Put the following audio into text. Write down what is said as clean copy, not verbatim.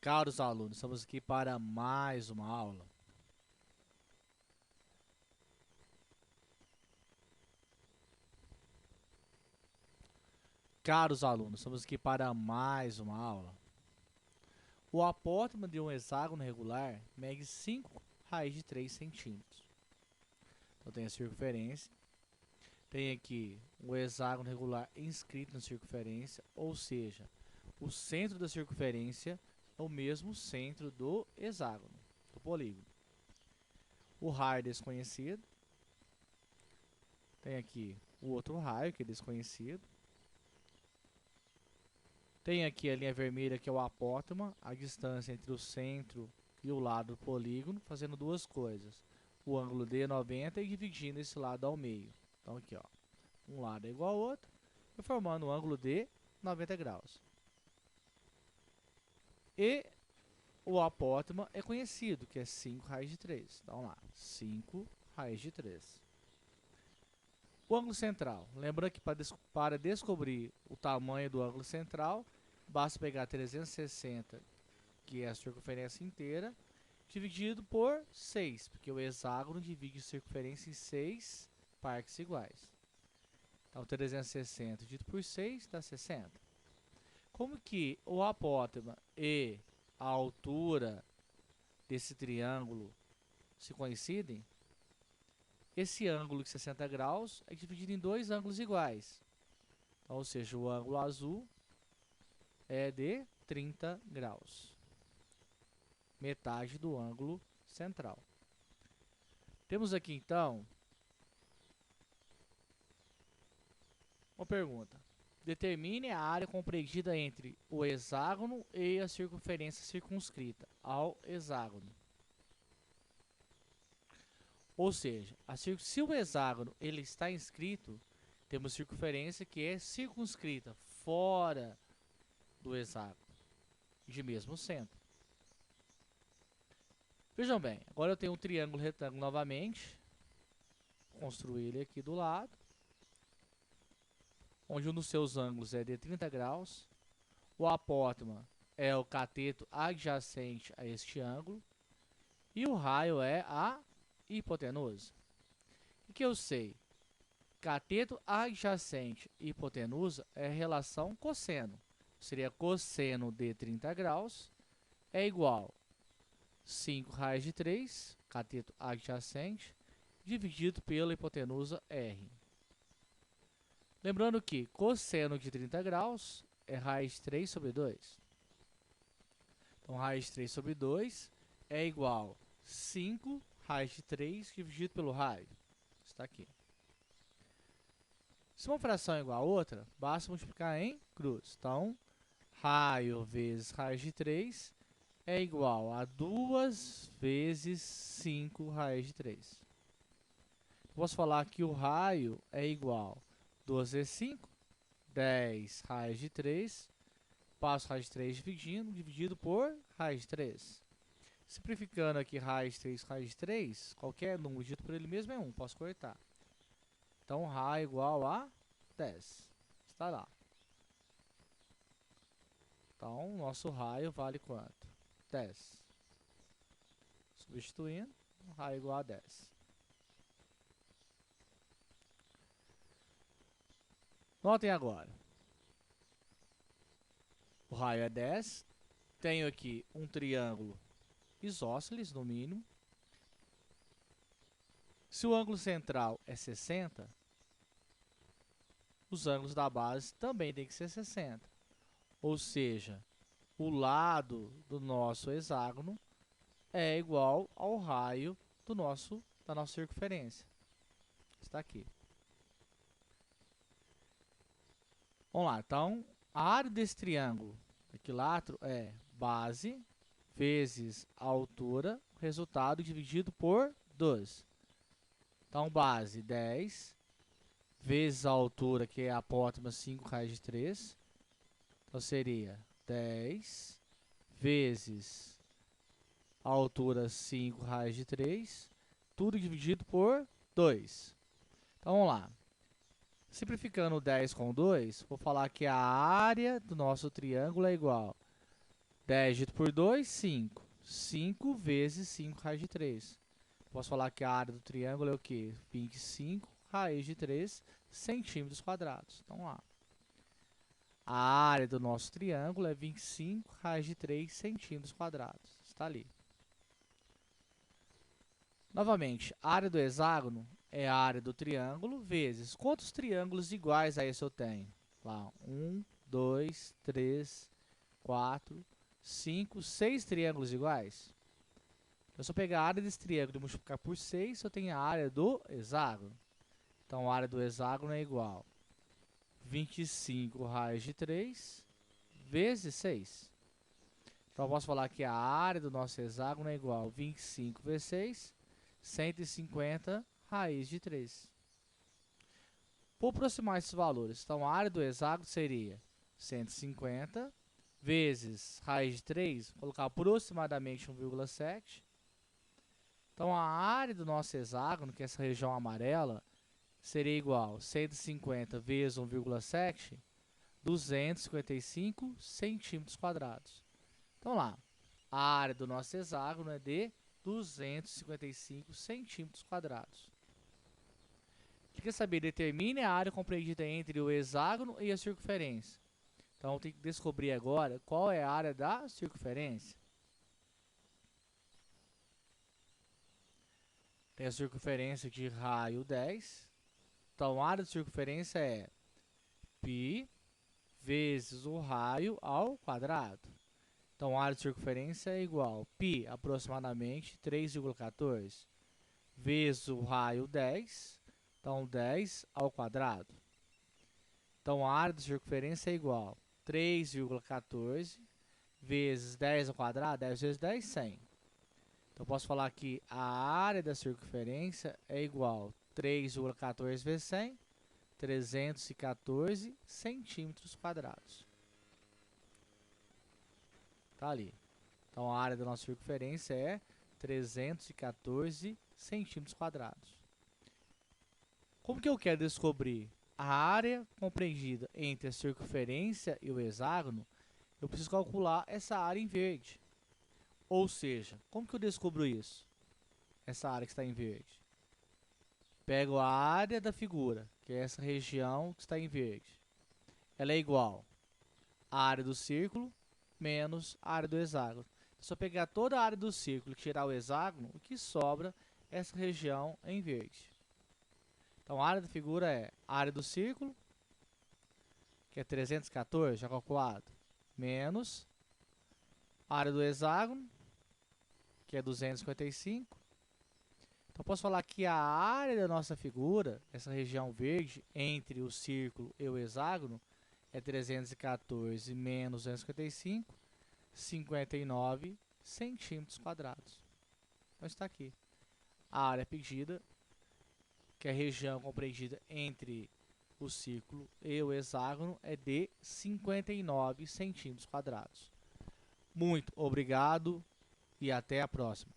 Caros alunos, estamos aqui para mais uma aula. Caros alunos, estamos aqui para mais uma aula. O apótema de um hexágono regular mede 5 raiz de 3 centímetros. Então tem a circunferência, tem aqui o hexágono regular inscrito na circunferência, ou seja, o centro da circunferência é o mesmo centro do hexágono, do polígono. O raio é desconhecido. Tem aqui o outro raio, que é desconhecido. Tem aqui a linha vermelha, que é o apótema, a distância entre o centro e o lado do polígono, fazendo duas coisas. O ângulo D é 90 e dividindo esse lado ao meio. Então aqui, ó, um lado é igual ao outro, e formando o ângulo D 90 graus. E o apótema é conhecido, que é 5 raiz de 3. Então lá, 5 raiz de 3. O ângulo central. Lembrando que para descobrir o tamanho do ângulo central, basta pegar 360, que é a circunferência inteira, dividido por 6, porque o hexágono divide a circunferência em 6 partes iguais. Então, 360 dividido por 6 dá 60. Como que o apótema e a altura desse triângulo se coincidem, esse ângulo de 60 graus é dividido em dois ângulos iguais. Então, ou seja, o ângulo azul é de 30 graus. Metade do ângulo central. Temos aqui, então, uma pergunta. Determine a área compreendida entre o hexágono e a circunferência circunscrita ao hexágono. Ou seja, se o hexágono ele está inscrito, temos circunferência que é circunscrita, fora do hexágono, de mesmo centro. Vejam bem, agora eu tenho um triângulo retângulo novamente. Vou construir ele aqui do lado, onde um dos seus ângulos é de 30 graus. O apótema é o cateto adjacente a este ângulo. E o raio é a hipotenusa. O que eu sei? Cateto adjacente e hipotenusa é a relação cosseno. Seria cosseno de 30 graus é igual a 5 raiz de 3, cateto adjacente, dividido pela hipotenusa R. Lembrando que cosseno de 30 graus é raiz de 3 sobre 2. Então, raiz de 3 sobre 2 é igual a 5 raiz de 3 dividido pelo raio. Está aqui. Se uma fração é igual a outra, basta multiplicar em cruz. Então, raio vezes raiz de 3 é igual a 2 vezes 5 raiz de 3. Posso falar que o raio é igual a 2 vezes 5, 10 raiz de 3. Passo raiz de 3 dividido por raiz de 3. Simplificando aqui raiz de 3, qualquer número dito por ele mesmo é 1, posso cortar. Então, raio igual a 10. Está lá. Então, nosso raio vale quanto? 10. Substituindo, raio igual a 10. Notem agora. O raio é 10. Tenho aqui um triângulo isósceles, no mínimo. Se o ângulo central é 60, os ângulos da base também tem que ser 60. Ou seja, o lado do nosso hexágono é igual ao raio da nossa circunferência. Está aqui. Vamos lá, então, a área desse triângulo equilátero é base vezes a altura, resultado dividido por 12. Então, base 10 vezes a altura, que é a apótema 5 raiz de 3. Então, seria 10 vezes a altura 5 raiz de 3, tudo dividido por 2. Então, vamos lá. Simplificando 10 com 2, vou falar que a área do nosso triângulo é igual 10 dividido por 2, 5. 5 vezes 5 raiz de 3. Posso falar que a área do triângulo é o quê? 25 raiz de 3 centímetros quadrados. Então, lá. A área do nosso triângulo é 25 raiz de 3 centímetros quadrados. Está ali. Novamente, a área do hexágono é a área do triângulo vezes quantos triângulos iguais a esse eu tenho? Lá, 1, 2, 3, 4, 5, 6 triângulos iguais. Então, se eu pegar a área desse triângulo e multiplicar por 6, eu tenho a área do hexágono. Então, a área do hexágono é igual a 25 raiz de 3 vezes 6. Então, eu posso falar que a área do nosso hexágono é igual a 25 vezes 6, 150 raiz de 3. Vou aproximar esses valores. Então, a área do hexágono seria 150 vezes raiz de 3, vou colocar aproximadamente 1,7. Então, a área do nosso hexágono, que é essa região amarela, seria igual a 150 vezes 1,7, 255 centímetros quadrados. Então, lá, a área do nosso hexágono é de 255 centímetros quadrados. Quer saber? Determine a área compreendida entre o hexágono e a circunferência. Então, tem que descobrir agora qual é a área da circunferência. Tem a circunferência de raio 10. Então, a área de circunferência é π vezes o raio ao quadrado. Então, a área de circunferência é igual a π, aproximadamente 3,14, vezes o raio 10, então 10 ao quadrado. Então, a área de circunferência é igual a 3,14 vezes 10 ao quadrado, 10 vezes 10, 100. Então, eu posso falar que a área da circunferência é igual a 3,14 vezes 100, 314 centímetros quadrados. Tá ali. Então, a área da nossa circunferência é 314 centímetros quadrados. Como que eu quero descobrir a área compreendida entre a circunferência e o hexágono? Eu preciso calcular essa área em verde. Ou seja, como que eu descubro isso? Essa área que está em verde. Pego a área da figura, que é essa região que está em verde. Ela é igual à área do círculo menos a área do hexágono. Se eu pegar toda a área do círculo e tirar o hexágono, o que sobra é essa região em verde. Então, a área da figura é a área do círculo, que é 314, já calculado, menos a área do hexágono, que é 255. Então, posso falar que a área da nossa figura, essa região verde, entre o círculo e o hexágono, é 314 menos 255, 59 centímetros quadrados. Então, está aqui. A área pedida, que é a região compreendida entre o círculo e o hexágono, é de 59 centímetros quadrados. Muito obrigado e até a próxima.